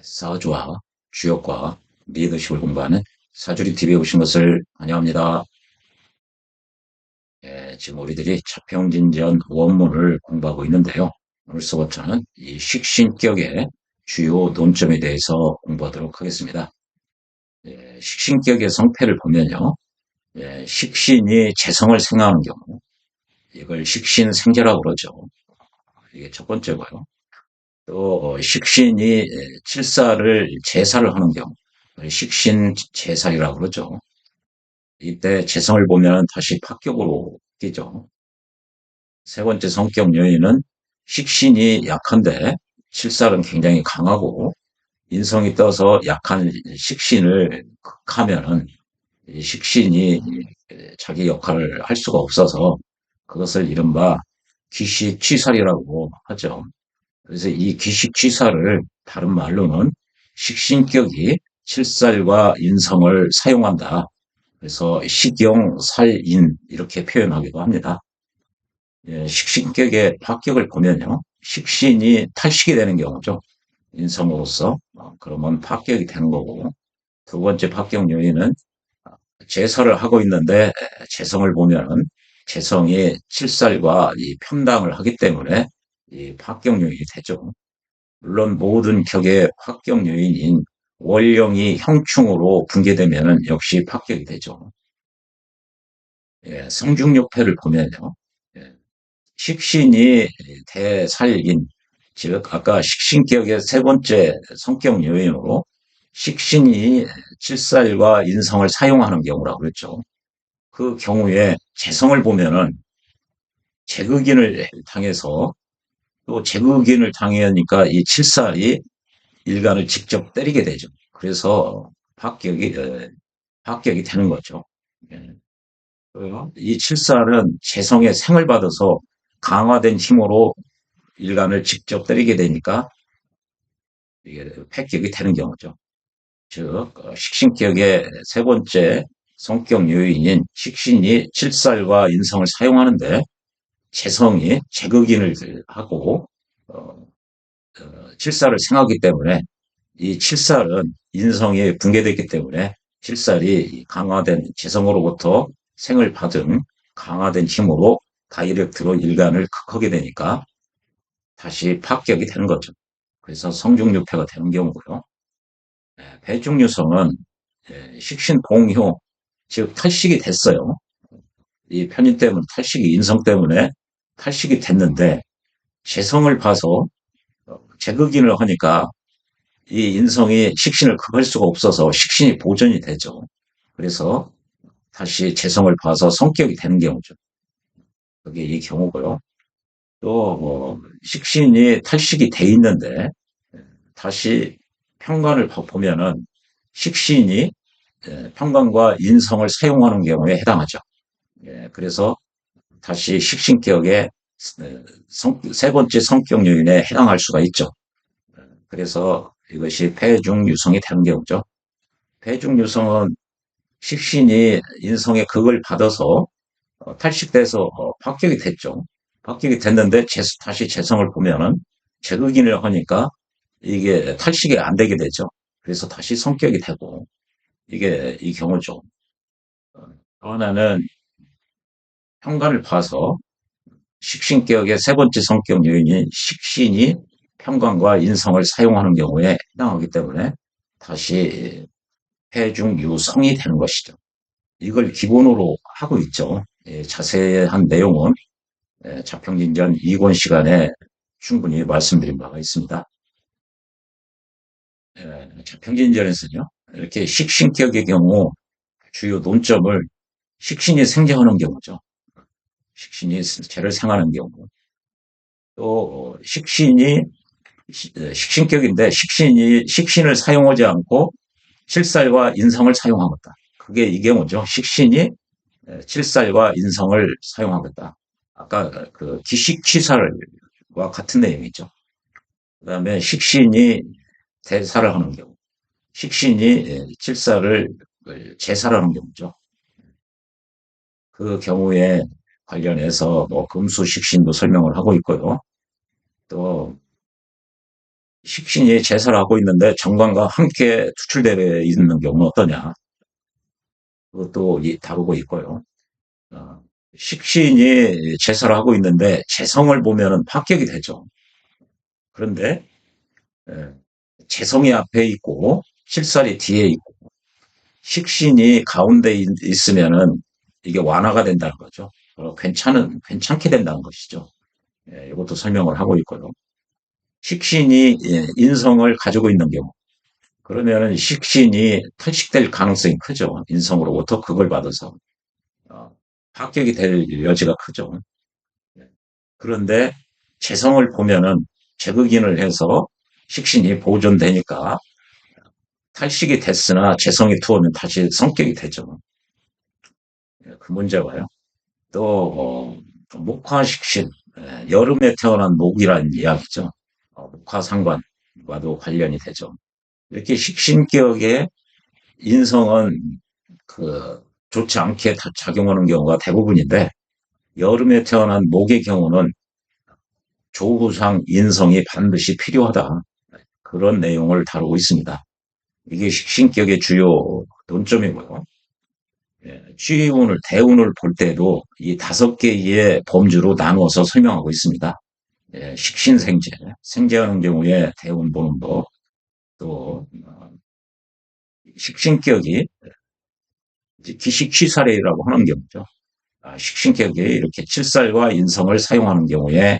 사주와 주역과 리더십을 공부하는 사주리 TV에 오신 것을 환영합니다. 지금 우리들이 차평진전 원문을 공부하고 있는데요. 오늘서부터는 이 식신격의 주요 논점에 대해서 공부하도록 하겠습니다. 식신격의 성패를 보면요. 식신이 재성을 생하는 경우, 이걸 식신생재라고 그러죠. 이게 첫 번째고요. 또 식신이 칠사를 제사를 하는 경우, 식신제살이라고 그러죠. 이때 재성을 보면 다시 파격으로 뛰죠. 세 번째 성격 요인은 식신이 약한데 칠살은 굉장히 강하고 인성이 떠서 약한 식신을 극하면은 이 식신이 자기 역할을 할 수가 없어서 그것을 이른바 귀식취살이라고 하죠. 그래서 이 귀식취사를 다른 말로는 식신격이 칠살과 인성을 사용한다. 그래서 식용살인 이렇게 표현하기도 합니다. 식신격의 합격을 보면요. 식신이 탈식이 되는 경우죠. 인성으로서 그러면 합격이 되는 거고 두 번째 합격 요인은 제설을 하고 있는데 재성을 보면은 재성이 칠살과 이 편당을 하기 때문에 이 합격 요인이 되죠. 물론 모든 격의 합격 요인인 월령이 형충으로 붕괴되면은 역시 합격이 되죠. 성중력패를 보면요. 예, 식신이 대살인, 즉 아까 식신격의 세 번째 성격 요인으로 식신이 칠살과 인성을 사용하는 경우라고 그랬죠. 그 경우에 재성을 보면은 제극인을 당해서 또 제극인을 당하니까 이 칠살이 일간을 직접 때리게 되죠. 그래서 합격이 되는 거죠. 예. 이 칠살은 재성의 생을 받아서 강화된 힘으로 일간을 직접 때리게 되니까 이게 패격이 되는 경우죠. 즉 식신격의 세 번째 성격 요인인 식신이 칠살과 인성을 사용하는데 재성이 제극인을 하고 칠살을 생하기 때문에 이 칠살은 인성이 붕괴됐기 때문에 칠살이 강화된 재성으로부터 생을 받은 강화된 힘으로 다이렉트로 일간을 극하게 되니까 다시 합격이 되는 거죠. 그래서 성중유패가 되는 경우고요. 배중유성은 식신봉효, 즉 탈식이 됐어요. 이 편인 때문에 탈식이 인성 때문에 탈식이 됐는데 재성을 봐서 제극인을 하니까 이 인성이 식신을 극할 수가 없어서 식신이 보존이 되죠. 그래서 다시 재성을 봐서 성격이 되는 경우죠. 그게 이 경우고요. 또 뭐 식신이 탈식이 돼 있는데 다시 평관을 보면은 식신이 평관과 인성을 사용하는 경우에 해당하죠. 그래서 다시 식신격의 세 번째 성격 요인에 해당할 수가 있죠. 그래서 이것이 폐중유성이 되는 경우죠. 폐중유성은 식신이 인성의 극을 받아서 탈식돼서 합격이 됐죠. 합격이 됐는데 다시 재성을 보면은 재극인을 하니까 이게 탈식이 안 되게 되죠. 그래서 다시 성격이 되고 이게 이 경우죠. 또 하나는 현관을 봐서 식신격의 세 번째 성격 요인인 식신이 편관과 인성을 사용하는 경우에 해당하기 때문에 다시 폐중유성이 되는 것이죠. 이걸 기본으로 하고 있죠. 자세한 내용은 자평진전 2권 시간에 충분히 말씀드린 바가 있습니다. 자평진전에서는요, 이렇게 식신격의 경우 주요 논점을 식신이 생재하는 경우죠. 식신이 재를 생하는 경우. 또 식신이 식신격인데 식신을 사용하지 않고 칠살과 인성을 사용하겠다. 그게 이 경우죠. 식신이 칠살과 인성을 사용하겠다. 아까 그 기식취살과 같은 내용이죠. 그다음에 식신이 대사를 하는 경우, 식신이 칠살을 제사를 하는 경우죠. 그 경우에 관련해서 뭐 금수식신도 설명을 하고 있고요. 또 식신이 제사를 하고 있는데 정관과 함께 투출되어 있는 경우는 어떠냐? 그것도 다루고 있고요. 어, 식신이 제사를 하고 있는데 재성을 보면은 합격이 되죠. 그런데 예, 재성이 앞에 있고 실살이 뒤에 있고 식신이 가운데 있으면은 이게 완화가 된다는 거죠. 괜찮게 된다는 것이죠. 예, 이것도 설명을 하고 있고요. 식신이 인성을 가지고 있는 경우 그러면은 식신이 탈식될 가능성이 크죠. 인성으로부터 그걸 받아서 어, 합격이 될 여지가 크죠. 그런데 재성을 보면은 재극인을 해서 식신이 보존되니까 탈식이 됐으나 재성이 투어면 다시 성격이 되죠. 그 문제가요. 또 목화식신, 여름에 태어난 목이라는 이야기죠. 목화상관과도 관련이 되죠. 이렇게 식신격의 인성은 그 좋지 않게 작용하는 경우가 대부분인데 여름에 태어난 목의 경우는 조후상 인성이 반드시 필요하다. 그런 내용을 다루고 있습니다. 이게 식신격의 주요 논점이고요. 취운을, 대운을 볼 때도 이 5개의 범주로 나누어서 설명하고 있습니다. 식신생재, 생재하는 경우에 대운 보는 법, 또 식신격이 기식취사례라고 하는 경우죠. 식신격이 이렇게 칠살과 인성을 사용하는 경우에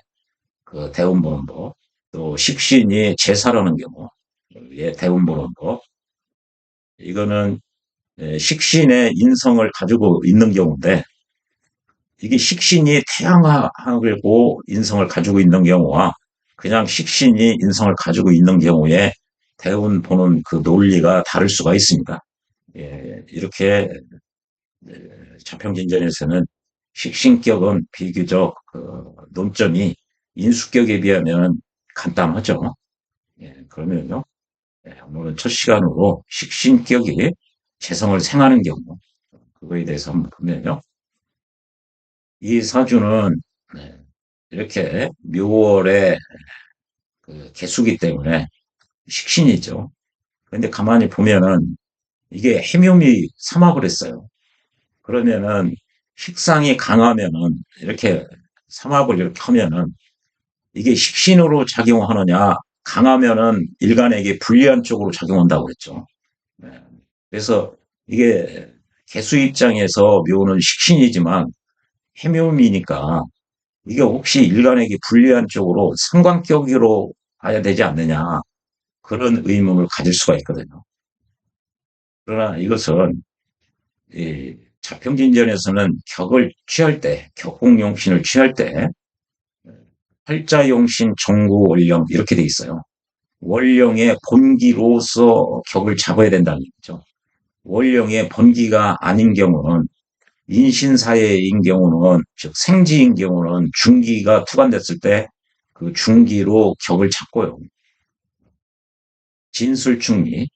그 대운 보는 법, 또 식신이 제사라는 경우에 대운 보는 법, 이거는 식신의 인성을 가지고 있는 경우인데 이게 식신이 태양하고 인성을 가지고 있는 경우와 그냥 식신이 인성을 가지고 있는 경우에 대운 보는 그 논리가 다를 수가 있습니다. 이렇게 자평진전에서는 식신격은 비교적 논점이 인수격에 비하면 간단하죠. 그러면요. 오늘은 첫 시간으로 식신격이 재성을 생하는 경우 그거에 대해서 한번 보면요. 이 사주는 네, 이렇게 묘월에 그 개수기 때문에 식신이죠. 근데 가만히 보면은 이게 해묘미 삼합을 했어요. 그러면은 식상이 강하면은 이렇게 삼합을 이렇게 하면은 이게 식신으로 작용하느냐 강하면은 일간에게 불리한 쪽으로 작용한다고 그랬죠. 네. 그래서 이게 개수 입장에서 묘는 식신이지만 해묘미니까 이게 혹시 일간에게 불리한 쪽으로 상관격으로 봐야 되지 않느냐 그런 의문을 가질 수가 있거든요. 그러나 이것은 이 자평진전에서는 격을 취할 때, 격공용신을 취할 때 팔자용신, 정구, 원령 이렇게 돼 있어요. 원령의 본기로서 격을 잡아야 된다는 얘기죠. 원령의 본기가 아닌 경우는 인신사회인 경우는 즉 생지인 경우는 중기가 투관됐을 때 그 중기로 격을 잡고요. 진술충리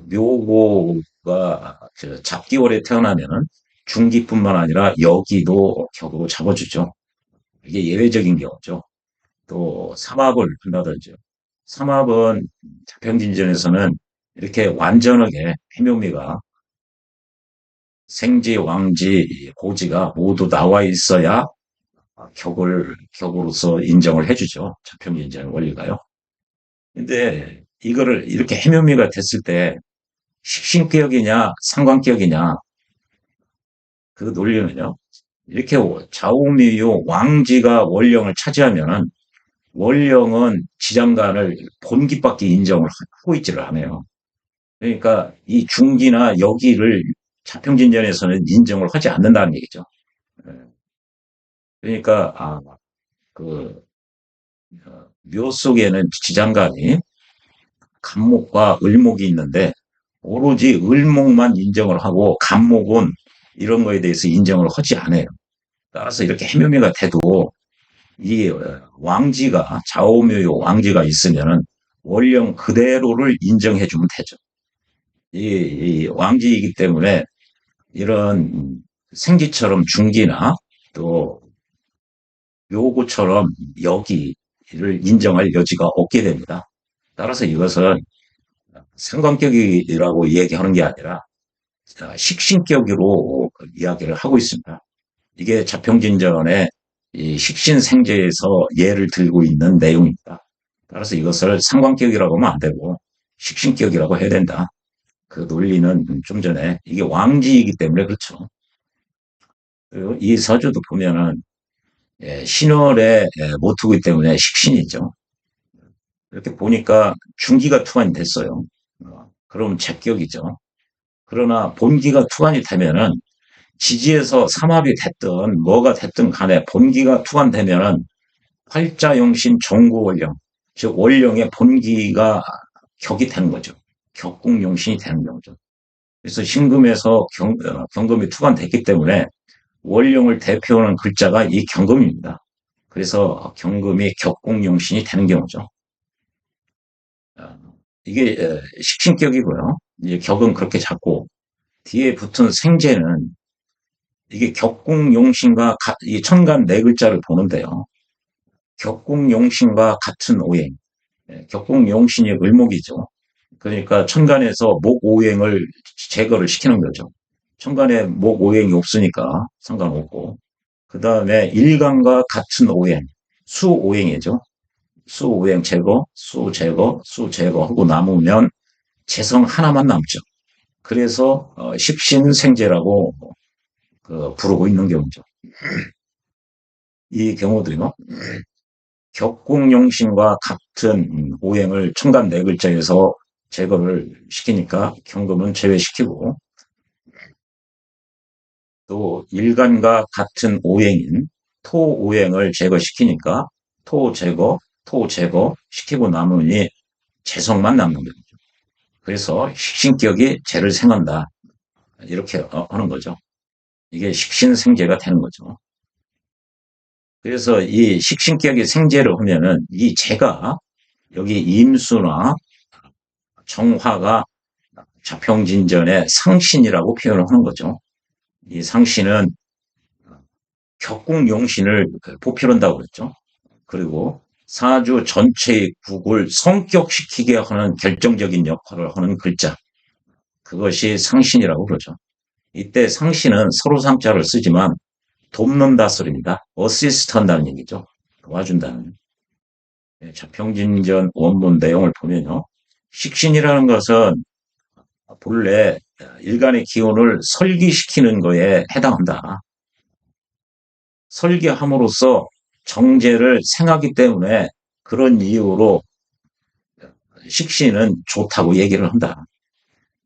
묘고가 잡기월에 태어나면은 중기뿐만 아니라 여기도 격으로 잡아주죠. 이게 예외적인 경우죠. 또 삼합을 한다든지 삼합은 자평진전에서는 이렇게 완전하게 해묘미가 생지, 왕지, 고지가 모두 나와 있어야 격으로서 인정을 해주죠. 자평진전 원리가요. 근데 이거를 이렇게 해묘미가 됐을 때 식신격이냐 상관격이냐 그 논리는요. 이렇게 좌우미요 왕지가 원령을 차지하면은 원령은 지장간을 본기밖에 인정을 하고 있지를 않아요. 그러니까 이 중기나 여기를 자평진전에서는 인정을 하지 않는다는 얘기죠. 예. 그러니까 그 묘 속에는 지장간이 간목과 을목이 있는데 오로지 을목만 인정을 하고 간목은 이런 거에 대해서 인정을 하지 않아요. 따라서 이렇게 해묘미가 돼도 이 왕지가 좌오묘요 왕지가 있으면은 원령 그대로를 인정해 주면 되죠. 이 왕지이기 때문에 이런 생지처럼 중기나 또 묘고처럼 여기 인정할 여지가 없게 됩니다. 따라서 이것은 상관격이라고 얘기하는 게 아니라 식신격으로 이야기를 하고 있습니다. 이게 자평진전의 이 식신생제에서 예를 들고 있는 내용입니다. 따라서 이것을 상관격이라고 하면 안 되고 식신격이라고 해야 된다. 그 논리는 좀 전에 이게 왕지이기 때문에 그렇죠. 그리고 이 서주도 보면은 신월의 모투기 때문에 식신이죠. 이렇게 보니까 중기가 투관이 됐어요. 그럼 제격이죠. 그러나 본기가 투관이 되면은 지지에서 삼합이 됐든 뭐가 됐든 간에 본기가 투관되면은 활자용신 정구원령, 즉 원령의 본기가 격이 되는 거죠. 격국용신이 되는 거죠. 그래서 신금에서 경금이 투관됐기 때문에 원령을 대표하는 글자가 이 경금입니다. 그래서 경금이 격국용신이 되는 경우죠. 이게 식신격이고요. 이제 격은 그렇게 잡고 뒤에 붙은 생제는 이게 격국용신과 이 천간 네 글자를 보는데요. 격국용신과 같은 오행, 격국용신이 을목이죠. 그러니까 천간에서 목오행을 제거를 시키는 거죠. 천간에 목오행이 없으니까 상관없고 그 다음에 일간과 같은 오행, 수오행이죠. 수오행 제거, 수제거, 수제거하고 남으면 재성 하나만 남죠. 그래서 십신생제라고 부르고 있는 경우죠. 이 경우도요. 격국용신과 같은 오행을 천간 네 글자에서 제거를 시키니까 경금은 제외시키고 또 일간과 같은 오행인 토오행을 제거시키니까 토제거 시키고 남으니 재성만 남는 거죠. 그래서 식신격이 재를 생한다. 이렇게 하는 거죠. 이게 식신생제가 되는 거죠. 그래서 이 식신격이 생제를 하면은 이 재가 여기 임수나 정화가 자평진전의 상신이라고 표현을 하는 거죠. 이 상신은 격국용신을 보필한다고 그랬죠. 그리고 사주 전체의 국을 성격시키게 하는 결정적인 역할을 하는 글자. 그것이 상신이라고 그러죠. 이때 상신은 서로 상자를 쓰지만 돕는다 소리입니다. 어시스트 한다는 얘기죠. 도와준다는. 자평진전 원문 내용을 보면요. 식신이라는 것은 본래 일간의 기운을 설기시키는 거에 해당한다. 설계함으로써 정제를 생하기 때문에 그런 이유로 식신은 좋다고 얘기를 한다.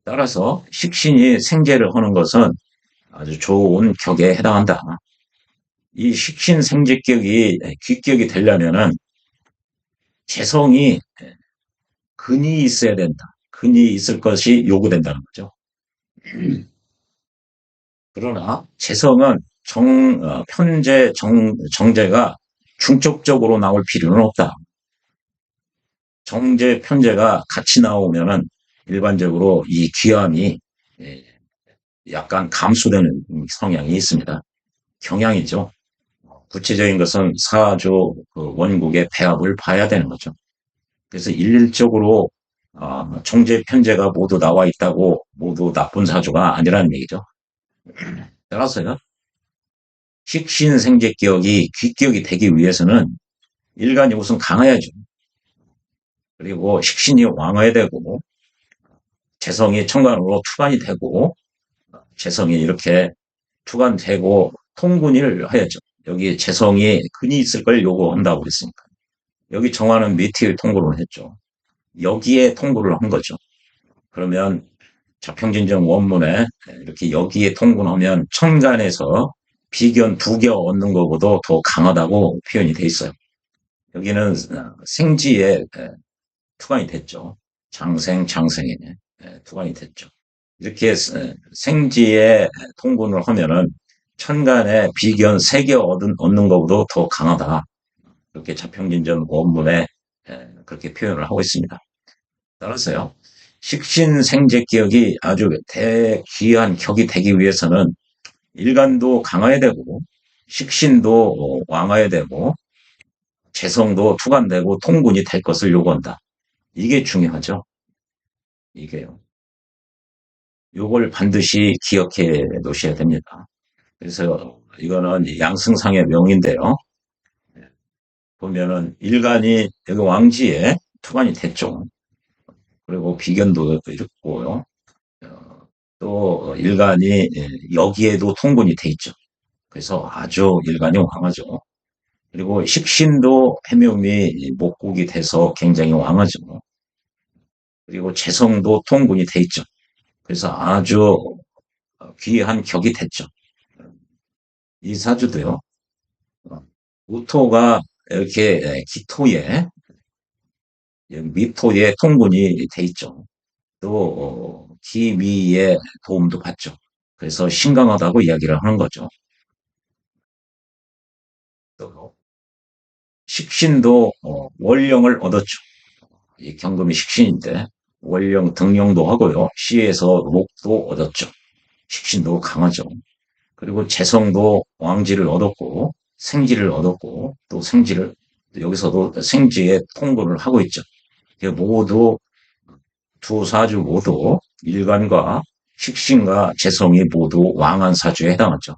따라서 식신이 생제를 하는 것은 아주 좋은 격에 해당한다. 이 식신 생제격이 귀격이 되려면은 재성이 근이 있어야 된다. 근이 있을 것이 요구된다는 거죠. 그러나 재성은 편재, 정제가 중적적으로 나올 필요는 없다. 정제, 편제가 같이 나오면은 일반적으로 이 귀함이 약간 감소되는 성향이 있습니다. 경향이죠. 구체적인 것은 사조 원국의 배합을 봐야 되는 거죠. 그래서 일률적으로 정제, 편제가 모두 나와 있다고 모두 나쁜 사조가 아니라는 얘기죠. 따라서요. 식신생제격이 귀격이 되기 위해서는 일간이 우선 강해야죠. 그리고 식신이 왕해야 되고 재성이 천간으로 투관이 되고 재성이 이렇게 투관되고 통군을 해야죠. 여기 재성이 근이 있을 걸 요구한다고 그랬으니까. 여기 정화는 미티의 통고를 했죠. 여기에 통고를 한 거죠. 그러면 자평진전 원문에 이렇게 여기에 통군하면 천간에서 비견 두 개 얻는 것보다 더 강하다고 표현이 돼 있어요. 여기는 생지에 투관이 됐죠. 장생에 투관이 됐죠. 이렇게 생지에 통군을 하면은 천간에 비견 세 개 얻는 것보다 더 강하다. 그렇게 자평진전 원문에 그렇게 표현을 하고 있습니다. 따라서요. 식신생제격이 아주 대귀한 격이 되기 위해서는 일간도 강화해야 되고 식신도 왕화해야 되고 재성도 투관되고 통군이 될 것을 요구한다. 이게 중요하죠. 이게요. 요걸 반드시 기억해 놓으셔야 됩니다. 그래서 이거는 양승상의 명인데요. 보면은 일간이 여기 왕지에 투관이 됐죠. 그리고 비견도 있고요. 어, 또 일간이 여기에도 통분이 돼 있죠. 그래서 아주 일간이 왕하죠. 그리고 식신도 해묘미 목국이 돼서 굉장히 왕하죠. 그리고 재성도 통분이 돼 있죠. 그래서 아주 귀한 격이 됐죠. 이 사주도요. 우토가 이렇게 기토에 미토에 통분이 돼 있죠. 또 기미의 도움도 받죠. 그래서 신강하다고 이야기를 하는 거죠. 또 식신도 월령을 얻었죠. 이 경금이 식신인데 월령 등령도 하고요. 시에서 목도 얻었죠. 식신도 강하죠. 그리고 재성도 왕지를 얻었고 생지를 얻었고 또 생지를 여기서도 생지에 통보를 하고 있죠. 모두 두 사주 모두 일간과 식신과 재성이 모두 왕한 사주에 해당하죠.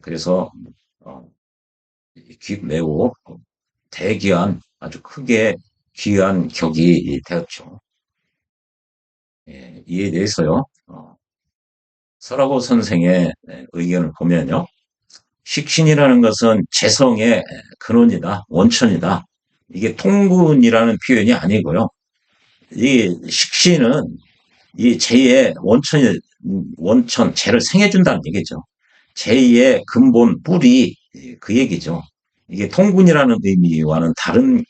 그래서 어, 매우 대귀한 아주 크게 귀한 격이 되었죠. 이에 대해서요. 설하고 선생의 의견을 보면요. 식신이라는 것은 재성의 근원이다, 원천이다. 이게 통분이라는 표현이 아니고요. 이 식신은 이 재의 원천, 재를 생해준다는 얘기죠. 재의 근본, 뿌리, 그 얘기죠. 이게 통분이라는 의미와는 다른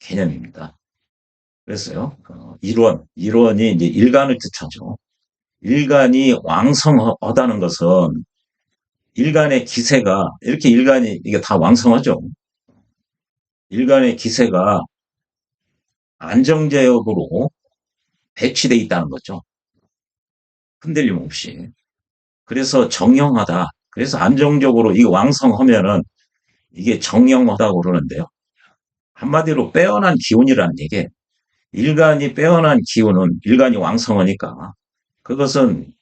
개념입니다. 그래서요, 일원이 이제 일간을 뜻하죠. 일간이 왕성하다는 것은 일간의 기세가, 이렇게 일간이, 이게 다 왕성하죠. 일간의 기세가 안정적으로 배치돼 있다는 거죠. 흔들림 없이. 그래서 정형하다. 그래서 안정적으로 이 왕성하면은 이게 정형하다고 그러는데요. 한마디로 빼어난 기운이라는 얘기. 일간이 빼어난 기운은 일간이 왕성하니까 그것은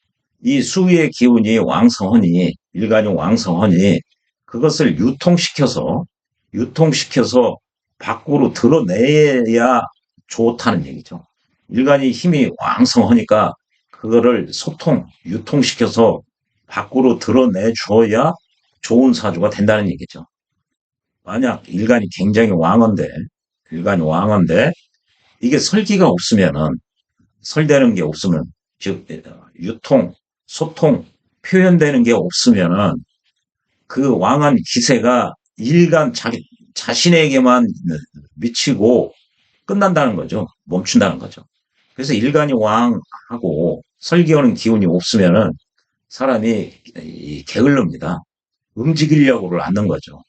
이 수의 기운이 왕성하니 일간이 왕성하니 그것을 유통시켜서 밖으로 드러내야 좋다는 얘기죠. 일간이 힘이 왕성하니까 그거를 유통시켜서 밖으로 드러내줘야 좋은 사주가 된다는 얘기죠. 만약 일간이 왕한데, 이게 설되는 게 없으면, 즉, 유통, 소통, 표현되는 게 없으면은 그 왕한 기세가 자신에게만 미치고 끝난다는 거죠. 멈춘다는 거죠. 그래서 일간이 왕하고 설기하는 기운이 없으면은 사람이 게을릅니다. 움직이려고를 않는 거죠.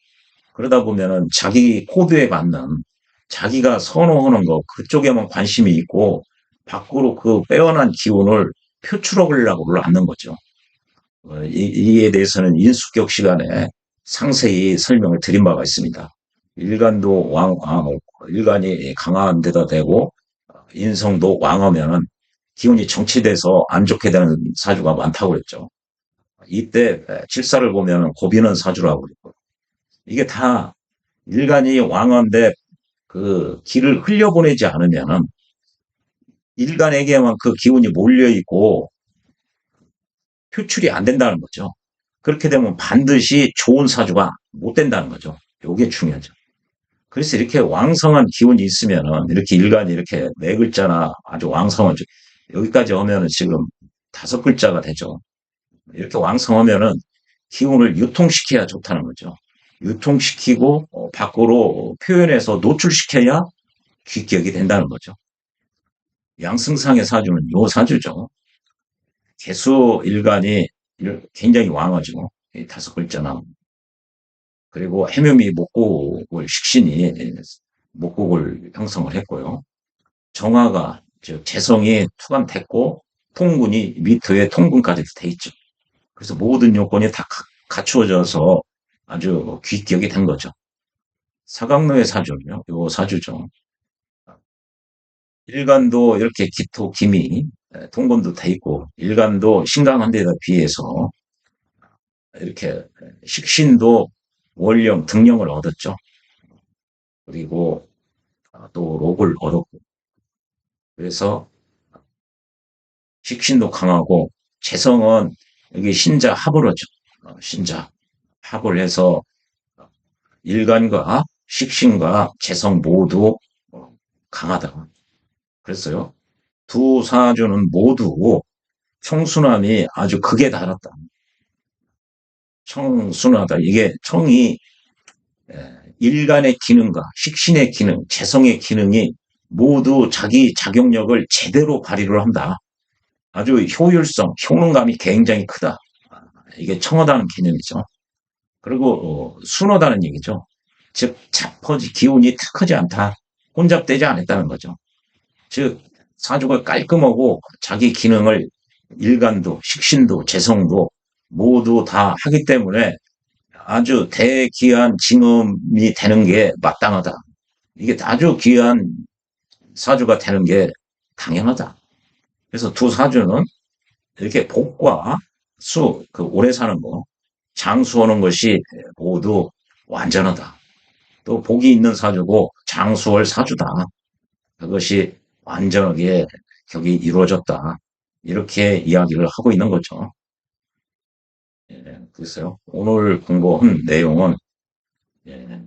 그러다 보면은 자기 코드에 맞는 자기가 선호하는 거 그쪽에만 관심이 있고 밖으로 그 빼어난 기운을 표출하려고를 않는 거죠. 이에 대해서는 인수격 시간에 상세히 설명을 드린 바가 있습니다. 일간이 강한 데다 대고 인성도 왕하면은 기운이 정치돼서 안 좋게 되는 사주가 많다고 그랬죠. 이때 칠사를 보면 고비는 사주라고 그랬고 이게 다 일간이 왕한데 그 기를 흘려보내지 않으면은 일간에게만 그 기운이 몰려 있고 표출이 안 된다는 거죠. 그렇게 되면 반드시 좋은 사주가 못 된다는 거죠. 요게 중요하죠. 그래서 이렇게 왕성한 기운이 있으면은 이렇게 일간이 이렇게 네 글자나 아주 왕성한 여기까지 하면은 지금 다섯 글자가 되죠. 이렇게 왕성하면은 기운을 유통시켜야 좋다는 거죠. 유통시키고 밖으로 표현해서 노출시켜야 귀격이 된다는 거죠. 양승상의 사주는 요 사주죠. 개수 일간이 굉장히 왕하죠. 다섯 글자나. 그리고 해묘미 목국을 식신이 목국을 형성을 했고요. 정화가 즉 재성이 투관됐고 통군이 미토의 통군까지 돼 있죠. 그래서 모든 요건이 다 갖추어져서 아주 귀격이 된 거죠. 사각로의 사주요. 요 사주죠. 일간도 이렇게 기토, 기미, 통근도 돼 있고, 일간도 신강한 데다 비해서 이렇게 식신도 월령, 등령을 얻었죠. 그리고 또 록을 얻었고, 그래서 식신도 강하고, 재성은 여기 신자 합을 하죠. 신자 합을 해서 일간과 식신과 재성 모두 어, 강하다. 그랬어요. 두 사주는 모두 청순함이 아주 극에 달았다. 청순하다. 이게 청이 일간의 기능과 식신의 기능, 재성의 기능이 모두 자기 작용력을 제대로 발휘를 한다. 아주 효율성, 효능감이 굉장히 크다. 이게 청하다는 개념이죠. 그리고 순하다는 얘기죠. 즉 자퍼지 기운이 탁하지 않다. 혼잡되지 않았다는 거죠. 즉 사주가 깔끔하고 자기 기능을 일간도 식신도 재성도 모두 다 하기 때문에 아주 대귀한 징험이 되는 게 마땅하다. 이게 아주 귀한 사주가 되는 게 당연하다. 그래서 두 사주는 이렇게 복과 수, 그 오래 사는 거, 장수하는 것이 모두 완전하다. 또 복이 있는 사주고 장수할 사주다. 그것이 완전하게 격이 이루어졌다. 이렇게 이야기를 하고 있는 거죠. 예, 글쎄요. 오늘 공부한 내용은 예,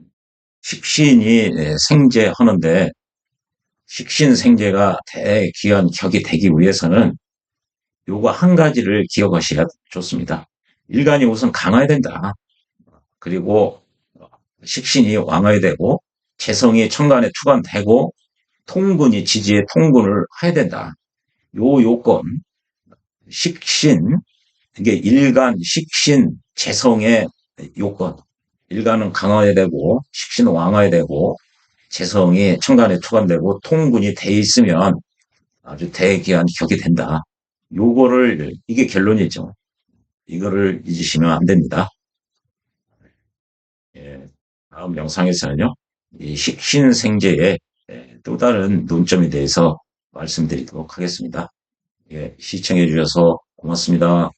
식신이 생재하는데 식신생재가 대귀한 격이 되기 위해서는 요거 한 가지를 기억하셔야 좋습니다. 일간이 우선 강해야 된다. 그리고 식신이 왕해야 되고 재성이 천간에 투관되고 통근이 지지에 통근을 해야 된다. 요 요건 식신 이게 일간 식신 재성의 요건 일간은 강화해야 되고 식신은 왕해야 되고 재성이 천간에 투관되고 통근이 돼 있으면 아주 대귀한 격이 된다. 요거를 이게 결론이죠. 이거를 잊으시면 안 됩니다. 예, 다음 영상에서는요. 이 식신생재의 또 다른 논점에 대해서 말씀드리도록 하겠습니다. 예, 시청해 주셔서 고맙습니다.